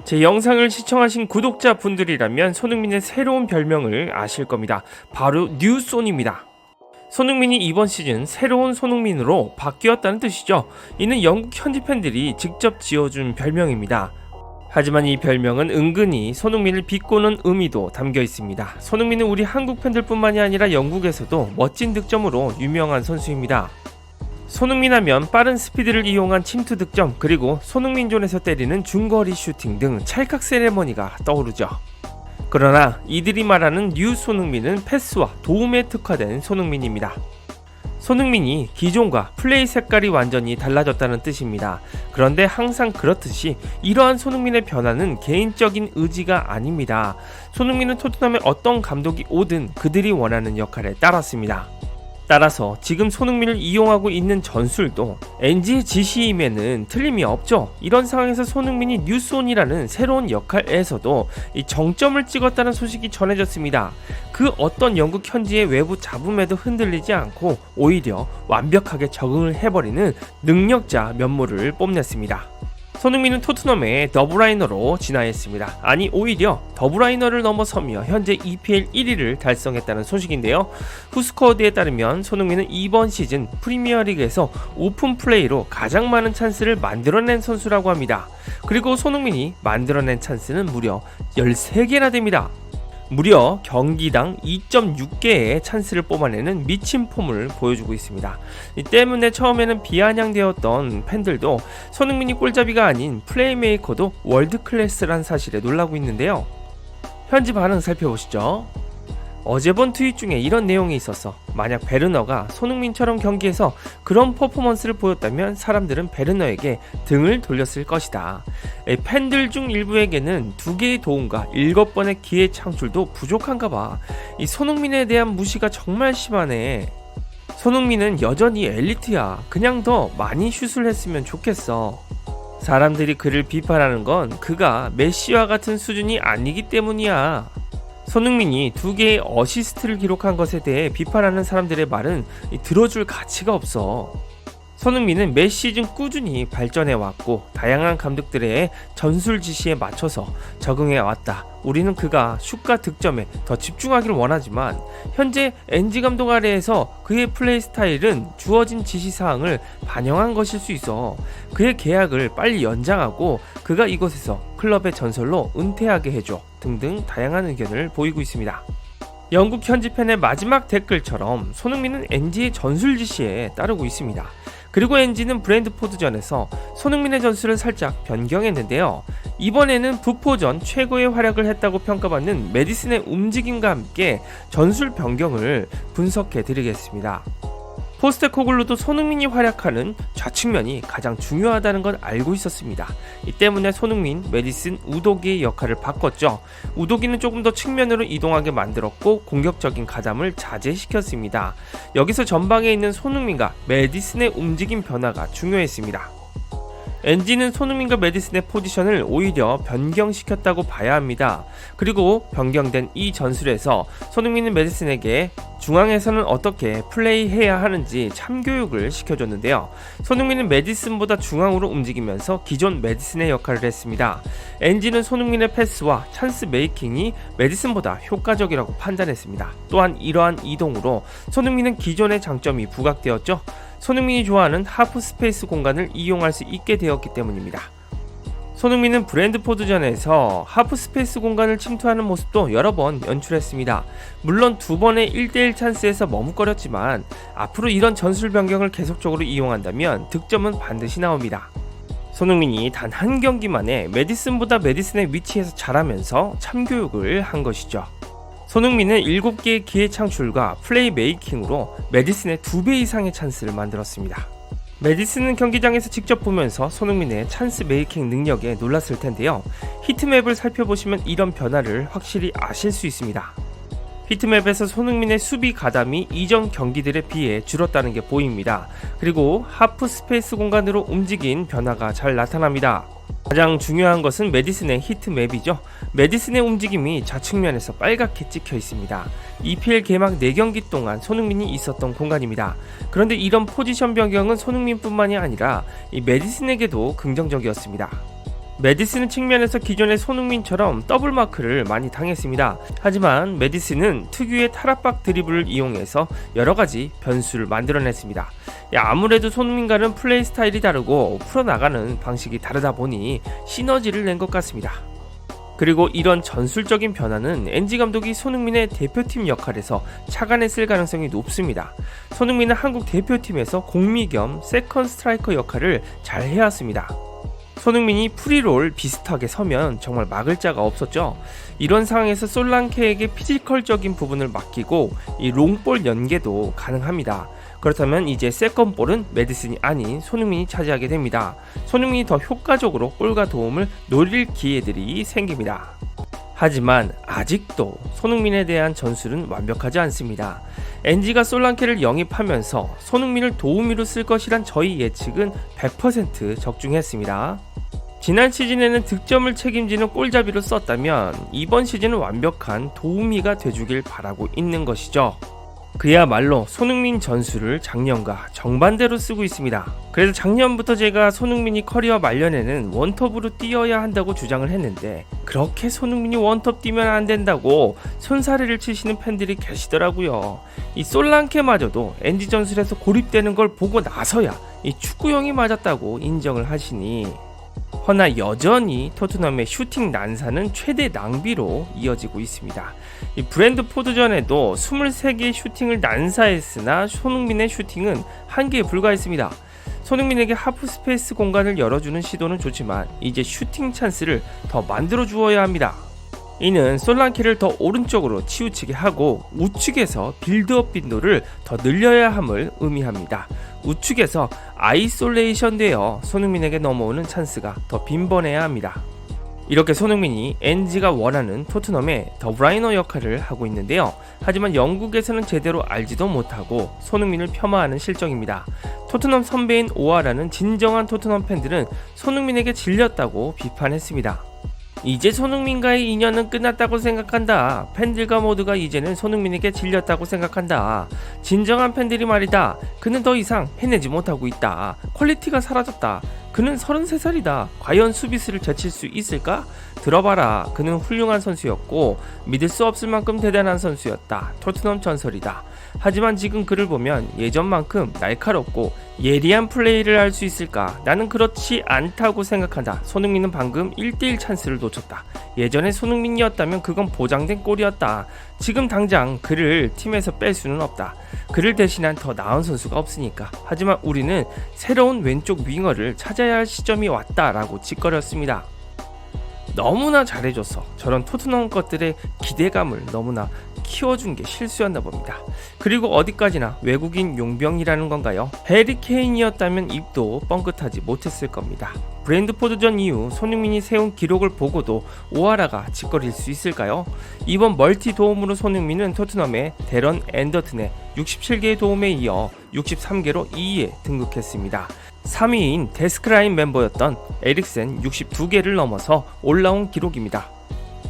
제 영상을 시청하신 구독자분들이라면 손흥민의 새로운 별명을 아실 겁니다. 바로 뉴손입니다. 손흥민이 이번 시즌 새로운 손흥민으로 바뀌었다는 뜻이죠. 이는 영국 현지 팬들이 직접 지어준 별명입니다. 하지만 이 별명은 은근히 손흥민을 비꼬는 의미도 담겨 있습니다. 손흥민은 우리 한국 팬들뿐만이 아니라 영국에서도 멋진 득점으로 유명한 선수입니다. 손흥민 하면 빠른 스피드를 이용한 침투 득점, 그리고 손흥민존에서 때리는 중거리 슈팅 등 찰칵 세레머니가 떠오르죠. 그러나 이들이 말하는 뉴 손흥민은 패스와 도움에 특화된 손흥민입니다. 손흥민이 기존과 플레이 색깔이 완전히 달라졌다는 뜻입니다. 그런데 항상 그렇듯이 이러한 손흥민의 변화는 개인적인 의지가 아닙니다. 손흥민은 토트넘에 어떤 감독이 오든 그들이 원하는 역할에 따랐습니다. 따라서 지금 손흥민을 이용하고 있는 전술도 NG의 지시임에는 틀림이 없죠. 이런 상황에서 손흥민이 뉴손이라는 새로운 역할에서도 이 정점을 찍었다는 소식이 전해졌습니다. 그 어떤 영국 현지의 외부 잡음에도 흔들리지 않고 오히려 완벽하게 적응을 해버리는 능력자 면모를 뽐냈습니다. 손흥민은 토트넘의 더블라이너로 진화했습니다. 아니, 오히려 더블라이너를 넘어서며 현재 EPL 1위를 달성했다는 소식인데요. 후스코어드에 따르면 손흥민은 이번 시즌 프리미어리그에서 오픈 플레이로 가장 많은 찬스를 만들어낸 선수라고 합니다. 그리고 손흥민이 만들어낸 찬스는 무려 13개나 됩니다. 무려 경기당 2.6개의 찬스를 뽑아내는 미친 폼을 보여주고 있습니다. 이 때문에 처음에는 비아냥되었던 팬들도 손흥민이 골잡이가 아닌 플레이메이커도 월드클래스란 사실에 놀라고 있는데요. 현지 반응 살펴보시죠. 어제 본 트윗 중에 이런 내용이 있었어. 만약 베르너가 손흥민처럼 경기에서 그런 퍼포먼스를 보였다면 사람들은 베르너에게 등을 돌렸을 것이다. 팬들 중 일부에게는 2개의 도움과 7번의 기회 창출도 부족한가 봐. 이 손흥민에 대한 무시가 정말 심하네. 손흥민은 여전히 엘리트야. 그냥 더 많이 슛을 했으면 좋겠어. 사람들이 그를 비판하는 건 그가 메시와 같은 수준이 아니기 때문이야. 손흥민이 2개의 어시스트를 기록한 것에 대해 비판하는 사람들의 말은 들어줄 가치가 없어. 손흥민은 매 시즌 꾸준히 발전해왔고 다양한 감독들의 전술 지시에 맞춰서 적응해왔다. 우리는 그가 슛과 득점에 더 집중하기를 원하지만 현재 NG 감독 아래에서 그의 플레이 스타일은 주어진 지시사항을 반영한 것일 수 있어. 그의 계약을 빨리 연장하고 그가 이곳에서 클럽의 전설로 은퇴하게 해줘 등등 다양한 의견을 보이고 있습니다. 영국 현지 팬의 마지막 댓글처럼 손흥민은 NG의 전술 지시에 따르고 있습니다. 그리고 NG는 브랜드포드전에서 손흥민의 전술을 살짝 변경했는데요. 이번에는 부포전 최고의 활약을 했다고 평가받는 메디슨의 움직임과 함께 전술 변경을 분석해 드리겠습니다. 포스테코글루도 손흥민이 활약하는 좌측면이 가장 중요하다는 걸 알고 있었습니다. 이 때문에 손흥민, 메디슨, 우도기의 역할을 바꿨죠. 우도기는 조금 더 측면으로 이동하게 만들었고 공격적인 가담을 자제시켰습니다. 여기서 전방에 있는 손흥민과 메디슨의 움직임 변화가 중요했습니다. NG는 손흥민과 메디슨의 포지션을 오히려 변경시켰다고 봐야 합니다. 그리고 변경된 이 전술에서 손흥민은 메디슨에게 중앙에서는 어떻게 플레이해야 하는지 참교육을 시켜줬는데요. 손흥민은 메디슨보다 중앙으로 움직이면서 기존 메디슨의 역할을 했습니다. NG는 손흥민의 패스와 찬스 메이킹이 메디슨보다 효과적이라고 판단했습니다. 또한 이러한 이동으로 손흥민은 기존의 장점이 부각되었죠. 손흥민이 좋아하는 하프 스페이스 공간을 이용할 수 있게 되었기 때문입니다. 손흥민은 브랜드포드전에서 하프 스페이스 공간을 침투하는 모습도 여러 번 연출했습니다. 물론 2번의 1대1 찬스에서 머뭇거렸지만 앞으로 이런 전술 변경을 계속적으로 이용한다면 득점은 반드시 나옵니다. 손흥민이 단 한 경기만에 메디슨보다 메디슨의 위치에서 잘하면서 참교육을 한 것이죠. 손흥민은 7개의 기회 창출과 플레이 메이킹으로 메디슨의 2배 이상의 찬스를 만들었습니다. 메디슨은 경기장에서 직접 보면서 손흥민의 찬스 메이킹 능력에 놀랐을 텐데요. 히트맵을 살펴보시면 이런 변화를 확실히 아실 수 있습니다. 히트맵에서 손흥민의 수비 가담이 이전 경기들에 비해 줄었다는 게 보입니다. 그리고 하프 스페이스 공간으로 움직인 변화가 잘 나타납니다. 가장 중요한 것은 메디슨의 히트맵이죠. 메디슨의 움직임이 좌측면에서 빨갛게 찍혀 있습니다. EPL 개막 4경기 동안 손흥민이 있었던 공간입니다. 그런데 이런 포지션 변경은 손흥민뿐만이 아니라 이 메디슨에게도 긍정적이었습니다. 메디슨 측면에서 기존의 손흥민처럼 더블 마크를 많이 당했습니다. 하지만 메디슨은 특유의 탈압박 드리블을 이용해서 여러가지 변수를 만들어냈습니다. 아무래도 손흥민과는 플레이 스타일이 다르고 풀어나가는 방식이 다르다 보니 시너지를 낸 것 같습니다. 그리고 이런 전술적인 변화는 NG 감독이 손흥민의 대표팀 역할에서 착안했을 가능성이 높습니다. 손흥민은 한국 대표팀에서 공미 겸 세컨 스트라이커 역할을 잘 해왔습니다. 손흥민이 프리롤 비슷하게 서면 정말 막을 자가 없었죠. 이런 상황에서 솔랑케에게 피지컬적인 부분을 맡기고 이 롱볼 연계도 가능합니다. 그렇다면 이제 세컨볼은 메디슨이 아닌 손흥민이 차지하게 됩니다. 손흥민이 더 효과적으로 골과 도움을 노릴 기회들이 생깁니다. 하지만 아직도 손흥민에 대한 전술은 완벽하지 않습니다. NG가 솔랑케를 영입하면서 손흥민을 도우미로 쓸 것이란 저희 예측은 100% 적중했습니다. 지난 시즌에는 득점을 책임지는 골잡이로 썼다면 이번 시즌은 완벽한 도우미가 돼주길 바라고 있는 것이죠. 그야말로 손흥민 전술을 작년과 정반대로 쓰고 있습니다. 그래서 작년부터 제가 손흥민이 커리어 말년에는 원톱으로 뛰어야 한다고 주장을 했는데 그렇게 손흥민이 원톱 뛰면 안 된다고 손사래를 치시는 팬들이 계시더라고요. 이 솔랑케마저도 NG 전술에서 고립되는 걸 보고 나서야 이 축구형이 맞았다고 인정을 하시니 허나 여전히 토트넘의 슈팅 난사는 최대 낭비로 이어지고 있습니다. 이 브랜드포드전에도 23개의 슈팅을 난사했으나 손흥민의 슈팅은 1개에 불과했습니다. 손흥민에게 하프 스페이스 공간을 열어주는 시도는 좋지만 이제 슈팅 찬스를 더 만들어 주어야 합니다. 이는 솔랑케를 더 오른쪽으로 치우치게 하고 우측에서 빌드업 빈도를 더 늘려야 함을 의미합니다. 우측에서 아이솔레이션 되어 손흥민에게 넘어오는 찬스가 더 빈번해야 합니다. 이렇게 손흥민이 NG가 원하는 토트넘의 더 브라이너 역할을 하고 있는데요. 하지만 영국에서는 제대로 알지도 못하고 손흥민을 폄하하는 실정입니다. 토트넘 선배인 오아라는 진정한 토트넘 팬들은 손흥민에게 질렸다고 비판했습니다. 이제 손흥민과의 인연은 끝났다고 생각한다. 팬들과 모두가 이제는 손흥민에게 질렸다고 생각한다. 진정한 팬들이 말이다. 그는 더 이상 해내지 못하고 있다. 퀄리티가 사라졌다. 그는 33살이다. 과연 수비수를 제칠 수 있을까? 들어봐라. 그는 훌륭한 선수였고 믿을 수 없을 만큼 대단한 선수였다. 토트넘 전설이다. 하지만 지금 그를 보면 예전만큼 날카롭고 예리한 플레이를 할 수 있을까? 나는 그렇지 않다고 생각한다. 손흥민은 방금 1대1 찬스를 놓쳤다. 예전에 손흥민이었다면 그건 보장된 골이었다. 지금 당장 그를 팀에서 뺄 수는 없다. 그를 대신한 더 나은 선수가 없으니까. 하지만 우리는 새로운 왼쪽 윙어를 찾아야 할 시점이 왔다라고 짓거렸습니다. 너무나 잘해줘서 저런 토트넘 것들의 기대감을 너무나 키워준 게 실수였나 봅니다. 그리고 어디까지나 외국인 용병이라는 건가요? 해리 케인이었다면 입도 뻥끗하지 못했을 겁니다. 브랜드포드전 이후 손흥민이 세운 기록을 보고도 오하라가 짓거릴 수 있을까요? 이번 멀티 도움으로 손흥민은 토트넘의 데런 앤더튼의 67개의 도움에 이어 63개로 2위에 등극했습니다. 3위인 데스크라인 멤버였던 에릭센 62개를 넘어서 올라온 기록입니다.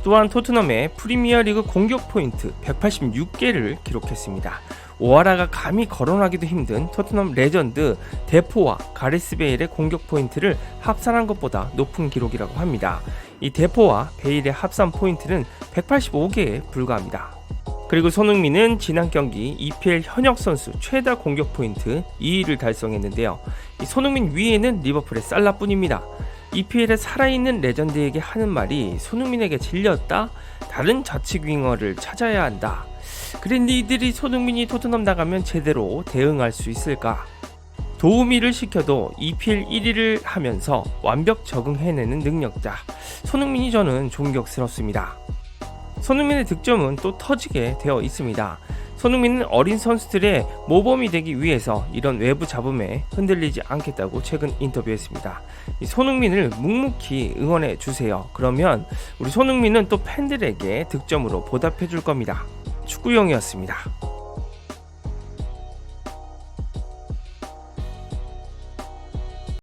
또한 토트넘의 프리미어리그 공격 포인트 186개를 기록했습니다. 오하라가 감히 거론하기도 힘든 토트넘 레전드 데포와 가레스 베일의 공격 포인트를 합산한 것보다 높은 기록이라고 합니다. 이 데포와 베일의 합산 포인트는 185개에 불과합니다. 그리고 손흥민은 지난 경기 EPL 현역 선수 최다 공격 포인트 2위를 달성했는데요. 이 손흥민 위에는 리버풀의 살라뿐입니다. EPL에 살아있는 레전드에게 하는 말이 손흥민에게 질렸다? 다른 좌측 윙어를 찾아야 한다. 그래 니들이 손흥민이 토트넘 나가면 제대로 대응할 수 있을까? 도우미를 시켜도 EPL 1위를 하면서 완벽 적응해내는 능력자 손흥민이 저는 존경스럽습니다. 손흥민의 득점은 또 터지게 되어 있습니다. 손흥민은 어린 선수들의 모범이 되기 위해서 이런 외부 잡음에 흔들리지 않겠다고 최근 인터뷰했습니다. 이 손흥민을 묵묵히 응원해 주세요. 그러면 우리 손흥민은 또 팬들에게 득점으로 보답해 줄 겁니다. 축구용이었습니다.